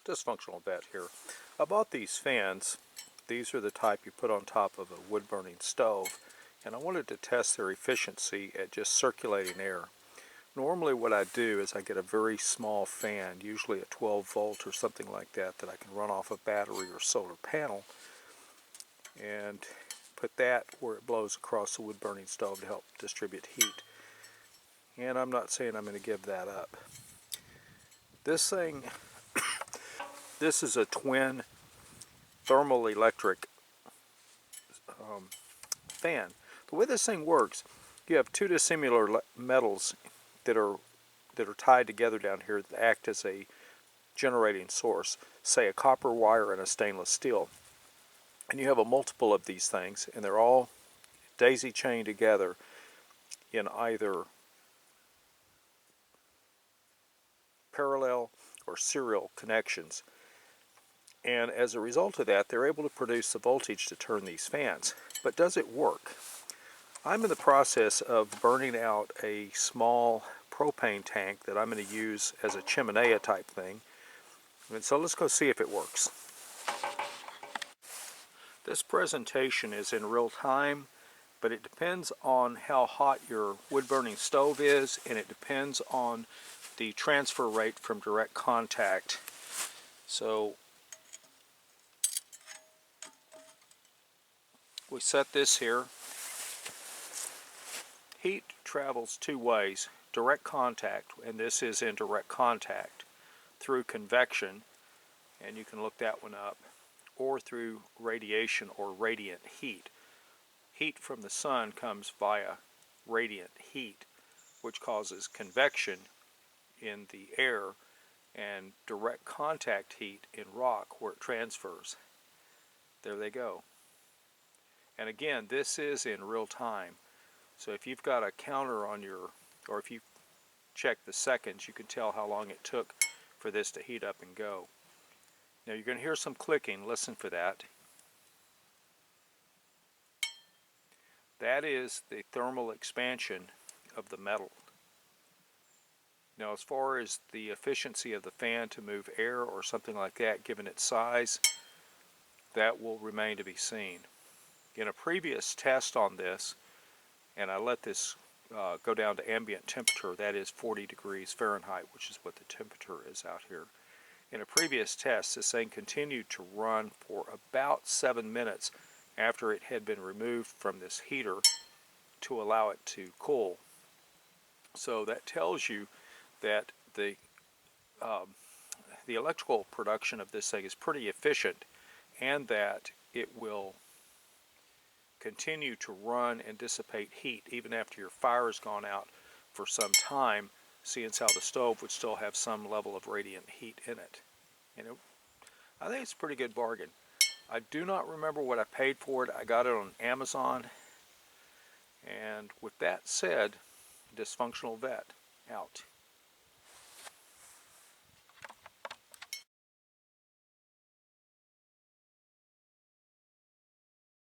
Dysfunctional Vet here. I bought these fans. These are the type you put on top of a wood-burning stove, and I wanted to test their efficiency at just circulating air. Normally what I do is I get a very small fan, usually a 12 volt or something like that, that I can run off a battery or solar panel, and put that where it blows across the wood-burning stove to help distribute heat. And I'm not saying I'm going to give that up. This thing, this is a twin thermal electric fan. The way this thing works, you have two dissimilar metals that are tied together down here that act as a generating source, say a copper wire and a stainless steel. And you have a multiple of these things, and they're all daisy chained together in either parallel or serial connections. And as a result of that, they're able to produce the voltage to turn these fans. But does it work? I'm in the process of burning out a small propane tank that I'm going to use as a chimenea type thing. And so let's go see if it works. This presentation is in real time, but it depends on how hot your wood-burning stove is, and it depends on the transfer rate from direct contact. So we set this here. Heat travels two ways: direct contact, and this is in direct contact, through convection, and you can look that one up, or through radiation or radiant heat. Heat from the sun comes via radiant heat, which causes convection in the air and direct contact heat in rock where it transfers. There they go. And again, this is in real time. So if you've got a counter on your, or if you check the seconds, you can tell how long it took for this to heat up and go. Now you're going to hear some clicking. Listen for that. That is the thermal expansion of the metal. Now as far as the efficiency of the fan to move air or something like that, given its size, that will remain to be seen. In a previous test on this, and I let this go down to ambient temperature, that is 40 degrees Fahrenheit, which is what the temperature is out here. In a previous test, this thing continued to run for about 7 minutes after it had been removed from this heater to allow it to cool. So that tells you that the electrical production of this thing is pretty efficient, and that it will continue to run and dissipate heat even after your fire has gone out for some time, seeing as how the stove would still have some level of radiant heat in it. And I think it's a pretty good bargain. I do not remember what I paid for it. I got it on Amazon. And with that said, Dysfunctional Vet out.